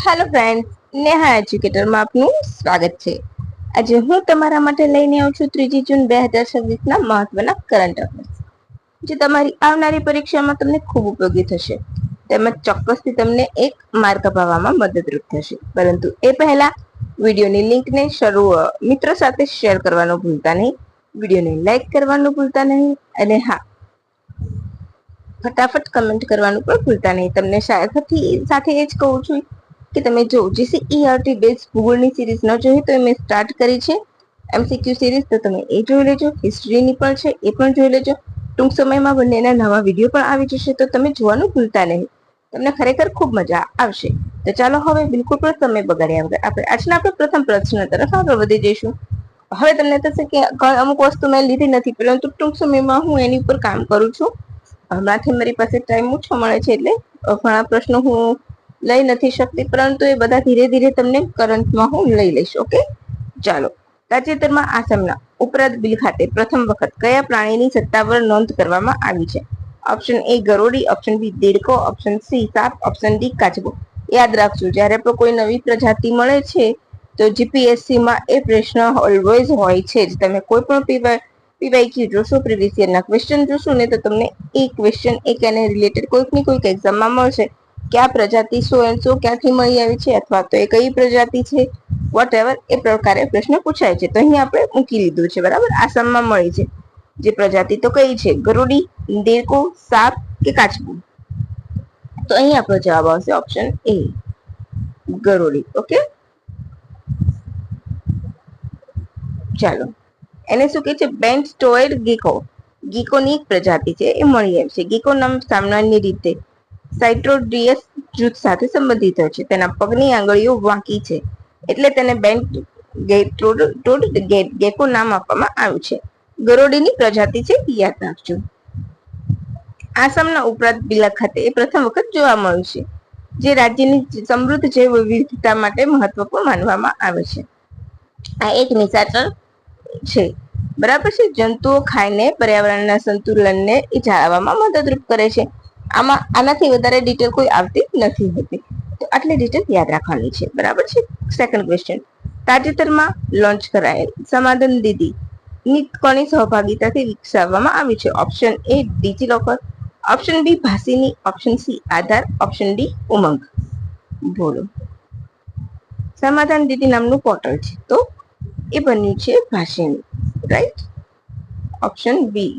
Hello friends, Neha એજ્યુકેટરમાં આપનું સ્વાગત છે. આજે હું તમારા માટે લઈને આવું છું 3 જૂન 2026ના મહત્વના કરંટ અફેર્સ, જે તમારી આવનારી પરીક્ષામાં તમને ખૂબ ઉપયોગી થશે તેમજ ચોક્કસથી તમને એક માર્ક અપાવવામાં મદદરૂપ થશે. પરંતુ એ પહેલા વિડીયોની લિંકને મિત્રો સાથે શેર કરવાનું ભૂલતા નહીં, વિડીયોને લાઈક કરવાનું ભૂલતા નહીં અને હા, ફટાફટ કમેન્ટ કરવાનું પણ ભૂલતા નહીં. તમને સાથે એ જ કહું છું કે તમે જો જીસીઈઆરટી બેઝ ભૂગોળની સિરીઝ ન જોઈ તો મેં સ્ટાર્ટ કરી છે એમસીક્યુ સિરીઝ, તો તમે એ જોઈ લેજો. હિસ્ટ્રીની પણ છે, એ પણ જોઈ લેજો. ટૂંક સમયમાં બંનેના નવા વિડીયો પણ આવી જશે, તો તમે જોવાનું ભૂલતા નહીં. તમને ખરેખર ખૂબ મજા આવશે. તો ચાલો હવે બિલકુલ પણ સમય બગાડ્યા વગર આપણે પ્રથમ પ્રશ્ન તરફ આગળ વધી જઈશું. હવે તમને થશે કે અમુક વસ્તુ મેં લીધી નથી, પરંતુ ટૂંક સમયમાં હું એની ઉપર કામ કરું છું. હમણાંથી મારી પાસે ટાઈમ ઓછો મળે છે, એટલે ઘણા પ્રશ્નો હું લઈ નથી શકતી, પરંતુ એ બધા ધીરે ધીરે તમને કરંટમાં હું લઈ લઈશ. ઓકે, ચાલો. તાજેતરમાં આસામના ઉપરાત બિલ ખાતે પ્રથમ વખત કયા પ્રાણીની સત્તાવાર નોંધ કરવામાં આવી છે? ઓપ્શન એ ગરોડી, ઓપ્શન બી દેડકો, ઓપ્શન સી સાપ, ઓપ્શન ડી કાચબો. યાદ રાખજો, જ્યારે પણ કોઈ નવી પ્રજાતિ મળે છે તો જીપીએસસી માં એ પ્રશ્ન ઓલવેઝ હોય છે જ. તમે કોઈ પણ પીવાયક્યુ જોશો, પ્રીવિયસ યરના ક્વેશ્ચન જોશો ને, તો તમને એ ક્વેશ્ચન એક એને રિલેટેડ કોઈક ની કોઈક એક્ઝામમાં મળશે કે આ પ્રજાતિ શું ક્યાંથી મળી આવી છે, અથવા તો એ કઈ પ્રજાતિ છે, વોટ એવર એ પ્રકારે પ્રશ્ન પૂછાય છે. તો અહીં આપણે મૂકી લીધું છે, બરાબર. આસામમાં મળી છે જે પ્રજાતિ, તો કઈ છે? ગરુડી, દેડકો, સાપ કે કાચબો? તો અહીં આપણો જવાબ આવશે ઓપ્શન એ, ગરુડી. ઓકે, ચાલો. એને શું કે છે? બેન્ટ સ્ટોયડ ગીકો. ગીકોની એક પ્રજાતિ છે, એ મળી આવી છે. ગીકો નામ સામાન્ય રીતે સાઇટ્રોડિયસ જૂથ સાથે સંબંધિત હોય છે. તેના પગની આંગળીઓ વાંકી છે, એટલે તેને બેન્ટ ગેકો નામ આપવામાં આવ્યું છે. ગરોડીની પ્રજાતિ છે, યાદ રાખજો. આસામના ઉપરાંત બિલા ખાતે એ પ્રથમ વખત જોવા મળ્યું છે, જે રાજ્યની સમૃદ્ધ જૈવ વિવિધતા માટે મહત્વપૂર્ણ માનવામાં આવે છે. આ એક નિશાચર છે, બરાબર છે. જંતુઓ ખાઈને પર્યાવરણના સંતુલનને જાળવવામાં મદદરૂપ કરે છે. આનાથી વધારે ડિટેલ કોઈ આવતી નથી હોતી, તો આટલી ડિટેલ યાદ રાખવાની છે, બરાબર છે. સેકન્ડ ક્વેશ્ચન, તાજેતરમાં લોન્ચ કરાયેલ સમાધાન દીદી ની કોની સહભાગીતાથી વિકસાવવામાં આવી છે? Option A DigiLocker, option B Bhashini, option C Aadhaar, option D Umang. બોલો. સમાધાન દીદી નામનું પોર્ટલ છે, તો એ બન્યું છે Bhashini, right? Option B.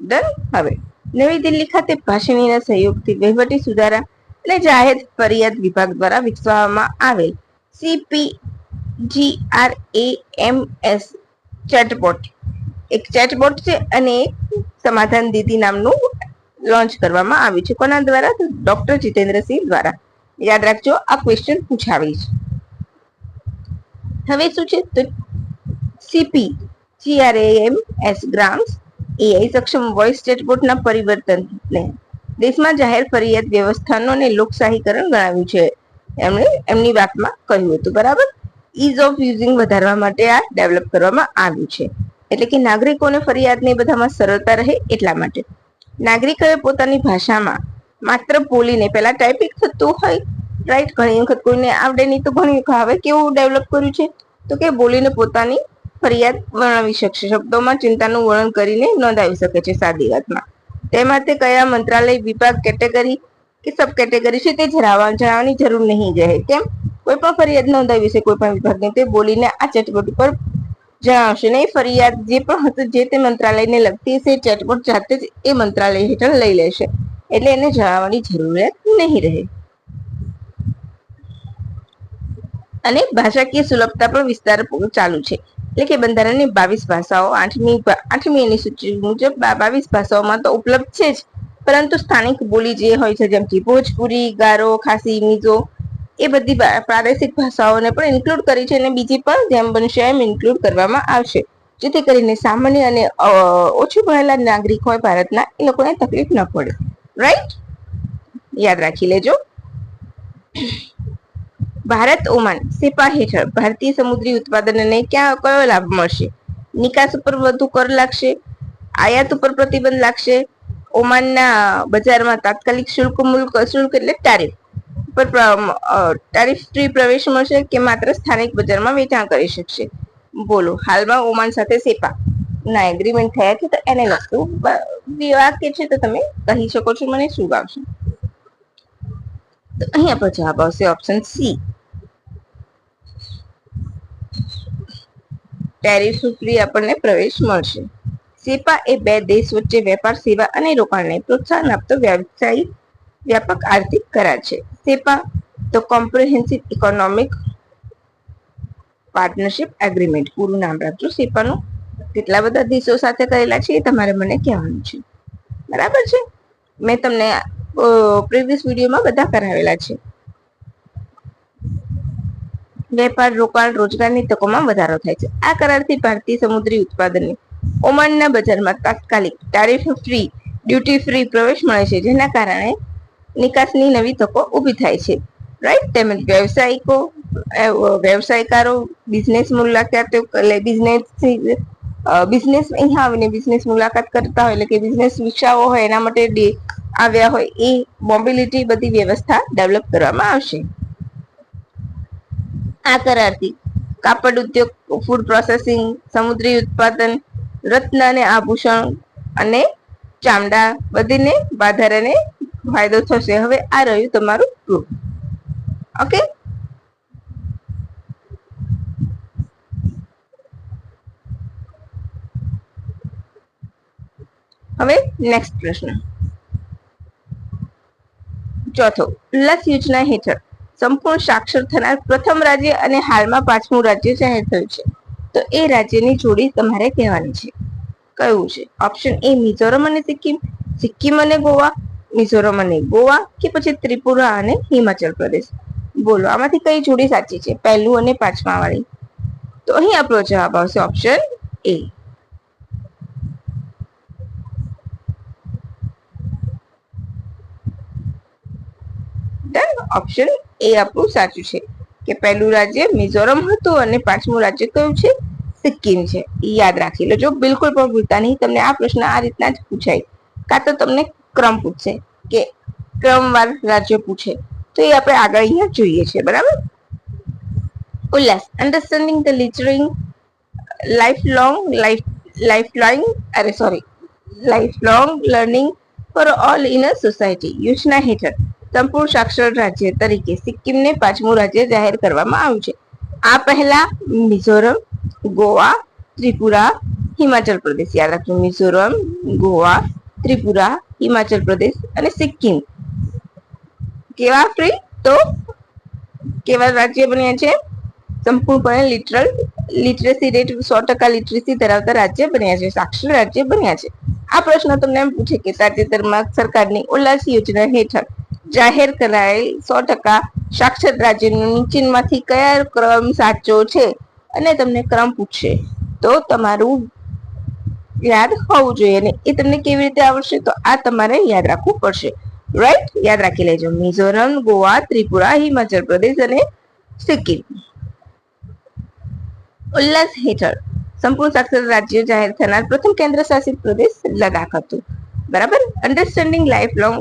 Done. હવે નવી દિલ્હી ખાતે ભાષીનીના સહયોગથી વહીવટી સુધારા અને જાહેર ફરિયાદ વિભાગ દ્વારા વિકસાવવામાં આવેલ CPGRAMS ચેટબોટ એક ચેટબોટ છે, અને એક સમાધાન દીદી નામનું લોન્ચ કરવામાં આવ્યું છે. કોના દ્વારા? તો ડોક્ટર જીતેન્દ્રસિંહ દ્વારા. યાદ રાખજો, આ ક્વેશ્ચન પૂછાવીશ. હવે શું છે? તો CPGRAMS ગ્રામ્સ એઆઈ સક્ષમ વોઇસ ચેટબોટના પરિવર્તનને દેશમાં જાહેર ફરિયાદ વ્યવસ્થાનો અને લોકશાહીકરણ ગણાવ્યું છે, એમની વાતમાં કહ્યું હતું, બરાબર. ઇઝ ઓફ યુઝિંગ વધારવા માટે આ ડેવલપ કરવામાં આવ્યું છે, એટલે કે નાગરિકોને ફરિયાદને બધામાં સરળતા રહે એટલા માટે. નાગરિકોએ પોતાની ભાષામાં માત્ર બોલીને, પહેલા ટાઈપિંગ થતું હોય, રાઈટ? ઘણી વખત કોઈને આવડે નહીં, તો ઘણી વખત હવે કેવું ડેવલપ કર્યું છે, તો કે બોલીને પોતાની ફરિયાદ વર્ણવી શકશે, શબ્દોમાં ચિંતાનું વર્ણન કરીને નોંધાવી શકે છે સાદી વાતમાં. તે માટે કયા મંત્રાલય, વિભાગ, કેટેગરી કે સબ કેટેગરી છે તે જણાવવાની જરૂર નહીં રહે. કેમ? કોઈ પણ ફરિયાદ નોંધાવી છે કોઈ પણ વિભાગને, તે બોલીને આ ચેટબોટ ઉપર જણાવશે ને. ફરિયાદ જે પણ હતું, જે તે મંત્રાલયને લગતી હશે, ચેટબોટ જાતે જ એ મંત્રાલય હેઠળ લઈ લેશે, એટલે એને જણાવવાની જરૂરિયાત નહીં રહે. અને ભાષાકીય સુલભતા પણ વિસ્તાર ચાલુ છે, એટલે કે બંધારણની 22 ભાષાઓ 8મી અનુસૂચિ મુજબ 22 ભાષાઓમાં તો ઉપલબ્ધ છે જ, પરંતુ સ્થાનિક બોલી જે હોય છે, જેમ કે ભોજપુરી, ગારો, ખાસી, મિઝો, એ બધી પ્રાદેશિક ભાષાઓને પણ ઇન્ક્લુડ કરી છે, અને બીજી પણ જેમ બનશે એમ ઇન્ક્લુડ કરવામાં આવશે, જેથી કરીને સામાન્ય અને ઓછું ભણેલા નાગરિક હોય ભારતના, એ લોકોને તકલીફ ન પડે, રાઈટ? યાદ રાખી લેજો. ભારત ઓમાન સેપા હેઠળ ભારતીય સમુદ્રી ઉત્પાદનને કયો લાભ મળશે? નિકાસ ઉપર વધુ કર લાગશે, આયાત ઉપર પ્રતિબંધ લાગશે, ઓમાનના બજારમાં તાત્કાલિક શુલ્ક એટલે ટેરિફ પર ટેરિફ ફ્રી પ્રવેશ મળશે કે માત્ર સ્થાનિક બજારમાં વેચાણ કરી શકશે? બોલો. હાલમાં ઓમાન સાથે સેપા ના એગ્રીમેન્ટ થયા છે, તો એને લગતું વાક્ય છે, તો તમે કહી શકો છો મને શું આવશે. તો અહીં આપણો જવાબ આવશે ઓપ્શન સી, ટેરિફ ફ્રી આપણને પ્રવેશ મળશે. સેપા એ બે દેશ વચ્ચે વેપાર, સેવા અને રોકાણને પ્રોત્સાહન આપતો વ્યાપક આર્થિક કરાર છે. સેપા તો કોમ્પ્રિહેન્સિવ ઇકોનોમિક પાર્ટનરશિપ એગ્રીમેન્ટ, પૂરું નામ રાખજો સેપાનું. કેટલા બધા દેશો સાથે કરેલા છે એ તમારે મને કહેવાનું છે. બરાબર છે. મેં તમને પ્રીવિયસ વિડીયોમાં બધા કરાવેલા છે. વેપાર, રોકાણ, રોજગારની તકોમાં વધારો થાય છે. આ કરારથી ભારતીય સમુદ્રી ઉત્પાદનને ઓમાનના બજારમાં તાત્કાલિક ટેરિફ ફ્રી, ડ્યુટી ફ્રી પ્રવેશ મળે છે, જેના કારણે નિકાસની નવી તકો ઊભી થાય છે. રાઈટ. તેમજ વ્યવસાયકારો બિઝનેસ મુલાકાતો બિઝનેસ અહીંયા આવીને બિઝનેસ મુલાકાત કરતા હોય, એટલે કે બિઝનેસ વિકસાવવો હોય એના માટે આવ્યા હોય, એ મોબિલિટી બધી વ્યવસ્થા ડેવલપ કરવામાં આવશે. આ કરારથી કાપડ ઉદ્યોગ, ફૂડ પ્રોસેસિંગ, સમુદ્રી ઉત્પાદન, રત્ન અને આભૂષણ અને ચામડા બધીને વધારાને ફાયદો થશે. હવે આ રહ્યું તમારું પ્રૂફ. ઓકે. હવે નેક્સ્ટ પ્રશ્ન, ચોથો. ઉલ્લાસ યોજના હેઠળ સંપૂર્ણ સાક્ષર થનાર પ્રથમ રાજ્ય અને હાલમાં 5મું રાજ્ય જાહેર થયું છે, તો એ રાજ્યની જોડી તમારે કહેવાની છે. કયું છે? ઓપ્શન એ મિઝોરમ અને સિક્કિમ, સિક્કિમ અને ગોવા, મિઝોરમ અને ગોવા, કે પછી ત્રિપુરા અને હિમાચલ પ્રદેશ. બોલો, આમાંથી કઈ જોડી સાચી છે, પહેલું અને 5મા વાળી? તો અહીં આપણો જવાબ આવશે ઓપ્શન એ. ઓપ્શન એ આપણું સાચું છે કે પહેલું રાજ્ય મિઝોરમ હતું અને 5મું રાજ્ય કયું છે? સિક્કિમ છે. યાદ રાખી લેજો, બિલકુલ પણ ભૂલતા નહીં. તમને આ પ્રશ્ન આ રીતના જ પૂછાય, કાં તો તમને ક્રમ પૂછશે કે ક્રમવાર રાજ્ય પૂછે, તો એ આપણે આગળ અહીંયા જોઈએ છે. બરાબર. Ullas, understanding the littering life learning for all in a society યોજના હેઠળ સંપૂર્ણ સાક્ષર રાજ્ય તરીકે સિક્કિમને 5મું રાજ્ય જાહેર કરવામાં આવ્યું છે. આ પહેલા મિઝોરમ, ગોવા, ત્રિપુરા, હિમાચલ પ્રદેશ. યાદ રાખજો, મિઝોરમ, ગોવા, ત્રિપુરા, હિમાચલ પ્રદેશ અને સિક્કિમ કેવા ફ્રી? તો કેવા રાજ્ય બન્યા છે? સંપૂર્ણપણે લિટરેસી રેટ 100% લિટરેસી ધરાવતા રાજ્ય બન્યા છે, સાક્ષર રાજ્ય બન્યા છે. આ પ્રશ્ન તમને એમ પૂછે કે તાજેતરમાં સરકારની ઉલ્લાસ યોજના હેઠળ જાહેર કરાયેલ 100% સાક્ષર રાજ્યનું નીચેમાંથી કયા ક્રમ સાચો છે, અને તમને ક્રમ પૂછશે, તો તમારું યાદ હોવું જોઈએ. અને એ તમને કેવી રીતે આવડશે? તો આ તમારે યાદ રાખવું પડશે. રાઈટ. યાદ રાખી લેજો, મિઝોરમ, ગોવા, ત્રિપુરા, હિમાચલ પ્રદેશ અને સિક્કિમ. ઉલ્લાસ હેઠળ સંપૂર્ણ સાક્ષર રાજ્ય જાહેર થનાર પ્રથમ કેન્દ્ર શાસિત પ્રદેશ લદ્દાખ હતું. બરાબર. Understanding life long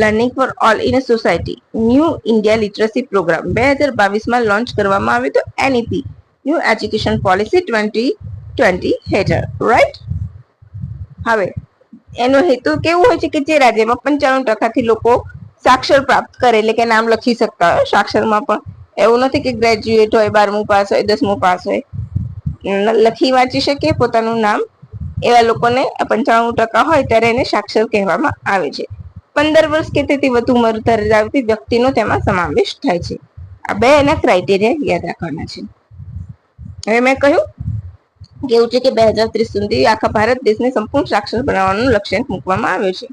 learning for all in a society new India literacy program 2022માં લોન્ચ કરવામાં આવ્યું તો એનઈપી ન્યૂ એજ્યુકેશન પોલિસી 2020 હેઠળ. રાઈટ. હવે એનો હેતુ કેવું હોય છે કે જે રાજ્યમાં 95% લોકો સાક્ષર પ્રાપ્ત કરે, એટલે કે નામ લખી શકતા હોય સાક્ષરમાં, પણ એવું નથી કે ગ્રેજ્યુએટ હોય, 12મું પાસ હોય, 10મું પાસ હોય, લખી વાંચી શકે પોતાનું નામ, એવા લોકોને 95% હોય ત્યારે એને સાક્ષર કહેવામાં આવે છે. 15 વર્ષ કે તેથી વધુ ઉંમર ધરાવતી વ્યક્તિનો તેમાં સમાવેશ થાય છે. આ બે એના ક્રાઇટેરિયા યાદ રાખવાના છે. હવે મેં કહ્યું કેવું છે કે 2030 સુધી આખા ભારત દેશને સંપૂર્ણ સાક્ષર બનાવવાનું લક્ષ્યાંક મૂકવામાં આવ્યો છે.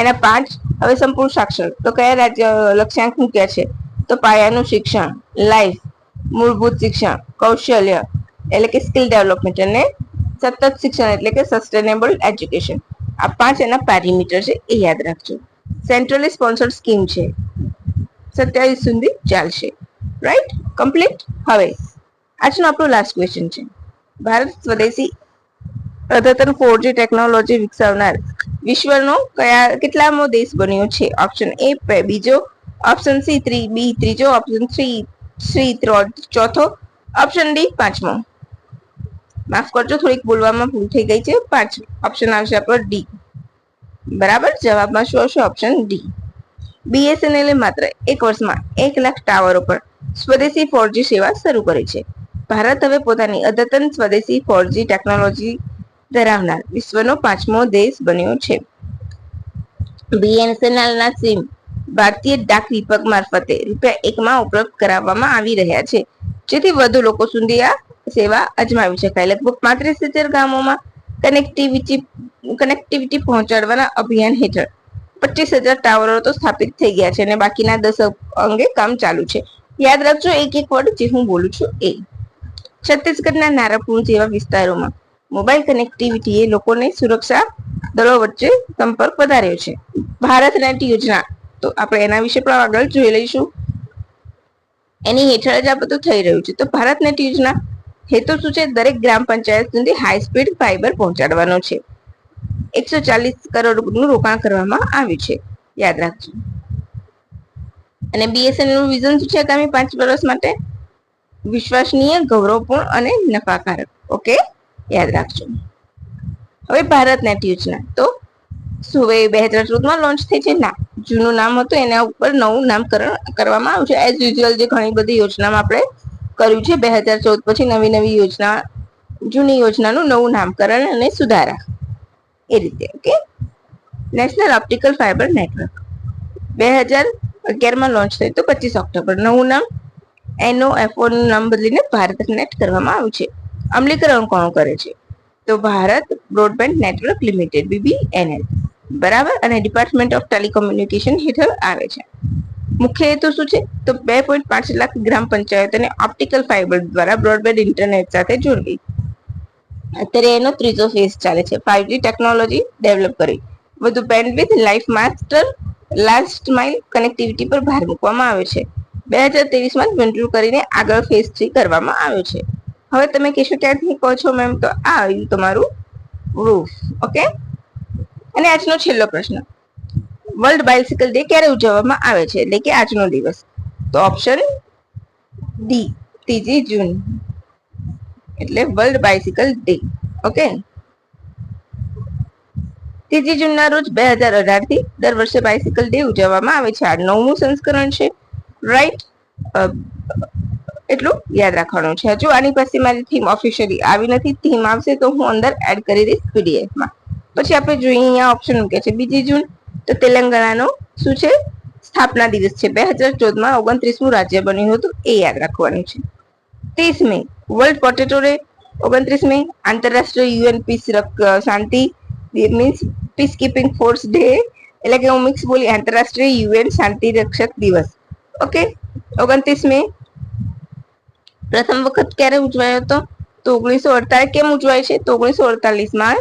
એના 5 હવે સંપૂર્ણ સાક્ષર તો કયા રાજ્ય લક્ષ્યાંક મૂક્યા છે? તો પાયાનું શિક્ષણ, લાઈફ, મૂળભૂત શિક્ષણ, કૌશલ્ય એટલે કે સ્કિલ ડેવલપમેન્ટ, અને સતત શિક્ષણ એટલે કે સસ્ટેનેબલ એજ્યુકેશન. આ 5 એના પેરીમીટર છે, એ યાદ રાખજો. સેન્ટ્રલી સ્પોન્સર્ડ સ્કીમ છે, 27 સુધી ચાલશે. રાઈટ. કમ્પ્લીટ. હવે આજનો આપણો લાસ્ટ ક્વેશ્ચન છે. ભારત સ્વદેશી અદ્યતન 4G ટેકનોલોજી વિકસાવનાર વિશ્વનો કેટલામો દેશ બન્યો છે? ઓપ્શન એ બીજો, ઓપ્શન સી બી ત્રીજો, ઓપ્શન સી ચોથો, ઓપ્શન ડી પાંચમો. માફ કરજો, થોડીક બોલવામાં ભૂલ થઈ ગઈ છે. ઓપ્શન આવશે આપણો ડી. બરાબર, જવાબમાં શું આવશે? Option D. BSNL માત્ર એક વર્ષમાં 1 લાખ ટાવરો પર સ્વદેશી 4G સેવા શરૂ કરી છે. ભારત હવે પોતાની અદ્યતન સ્વદેશી 4G ટેકનોલોજી ધરાવનાર વિશ્વનો 5મો દેશ બન્યો છે. BSNL ના સિમ ભારતીય ડાક વિભાગ મારફતે ₹1 ઉપલબ્ધ કરાવવામાં આવી રહ્યા છે, જેથી વધુ લોકો સુધી આ સેવા અજમાવી શકાય. લગભગ 35,000 ગામોમાં કનેક્ટિવિટી પહોંચાડવાના અભિયાન હેઠળ 25,000 ટાવરો તો સ્થાપિત થઈ ગયા છે અને બાકીના 10 અંગે કામ ચાલુ છે. યાદ રાખજો એક વર્ડ જે હું બોલું છું એ. છત્તીસગઢના નારાપુર જેવા વિસ્તારોમાં મોબાઈલ કનેક્ટિવિટીએ લોકોને સુરક્ષા દળો વચ્ચે સંપર્ક વધાર્યો છે. ભારત નેટ યોજના, તો આપણે એના વિશે પણ આગળ જોઈ લઈશું. એની હેઠળ જ આ બધું થઈ રહ્યું છે. તો ભારત નેટ યોજના હેતુ શું છે? દરેક ગ્રામ પંચાયત સુધી હાઈ સ્પીડ ફાઈબર પહોંચાડવાનો છે. 140 કરોડનું રોકાણ કરવામાં આવ્યું છે, યાદ રાખજો. અને BSNL નું વિઝન શું છે? આગામી 5 વર્ષ માટે વિશ્વસનીય, ગૌરવપૂર્ણ અને નફાકારક. ઓકે, યાદ રાખજો. હવે ભારત નેટ યોજના તો શું હવે 2014માં લોન્ચ થઈ છે? ના, જૂનું નામ હતું, એના ઉપર નવું નામકરણ કરવામાં આવ્યું છે. એઝ યુઝ્યુઅલ જે ઘણી બધી યોજનામાં આપણે કર્યું છે, 2014 પછી નવી યોજના, જૂની યોજનાનું નવું નામકરણ અને સુધારા, એ રીતે. Okay, national optical fibre network 2011માં લોન્ચ થયું તો 25 ઓક્ટોબર. નવું નામ NOFO નું નામ બદલીને ભારત નેટ કરવામાં આવ્યું છે. અમલીકરણ કોણ કરે છે? તો Bharat broadband network limited, BBNL. બરાબર, અને ડિપાર્ટમેન્ટ ઓફ ટેલિકોમ્યુનિકેશન હેઠળ આવે છે. મુખ્ય હેતુ શું છે? તો 2.5 લાખ ગ્રામ પંચાયતોને ઓપ્ટિકલ ફાઇબર દ્વારા બ્રોડબેન્ડ ઇન્ટરનેટ સાથે જોડવી. અત્યારે એનો ત્રીજો ફેઝ ચાલે છે. 5G ટેકનોલોજી ડેવલપ કરી વધુ bandwidth, life master, last mile connectivity પર ભાર મૂકવામાં આવ્યો છે. 2023માં મંજૂર કરીને આગળ ફેઝ 3 કરવામાં આવ્યો છે. હવે તમે કહેશો ક્યાંથી કહો છો મેમ? તો આ આવ્યું તમારું પ્રૂફ. ઓકે, અને આજનો છેલ્લો પ્રશ્ન, વર્લ્ડ બાઇસિકલ ડે ક્યારે ઉજવવામાં આવે છે? એટલે કે આજનો દિવસ. તો ઓપ્શન ડી 3 જૂન, એટલે વર્લ્ડ બાઇસિકલ ડે. ઓકે, 3 જૂનના રોજ 2018 થી દર વર્ષે બાઇસિકલ ડે ઉજવવામાં આવે છે. આ 9મું સંસ્કરણ છે, રાઈટ? એટલું યાદ રાખવાનું છે. હજુ આની પાસે મારી થીમ ઓફિશિયલી આવી નથી. થીમ આવશે તો હું અંદર એડ કરી દઈશ પીડીએફમાં. પછી આપણે જોઈએ, અહીંયા ઓપ્શન મૂકે છે 2 જૂન, તો તેલંગાણાનો શું છે? સ્થાપના દિવસ છે. 2014માં 29મું રાજ્ય બન્યું હતું, એ યાદ રાખવાનું છે. 30 May world potato day, 29 May આંતરરાષ્ટ્રીય UN પીસ શાંતિ means peace keeping force day, એટલે કે હું મિક્સ બોલી, આંતરરાષ્ટ્રીય UN શાંતિ રક્ષક દિવસ. ઓકે, 29 મે પ્રથમ વખત ક્યારે ઉજવાયો હતો? તો 1948. કેમ ઉજવાય છે? તો 1948માં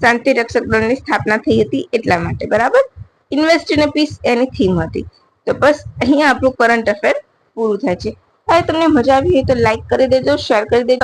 શાંતિ રક્ષક દળની સ્થાપના થઈ હતી એટલા માટે. બરાબર, ઇન્વેસ્ટ ઇન પીસ એની થીમ હતી. તો બસ અહીંયા આપણું કરંટ અફેર પૂરું થાય છે. હવે તમને મજા આવી હોય તો લાઈક કરી દેજો, શેર કરી દેજો.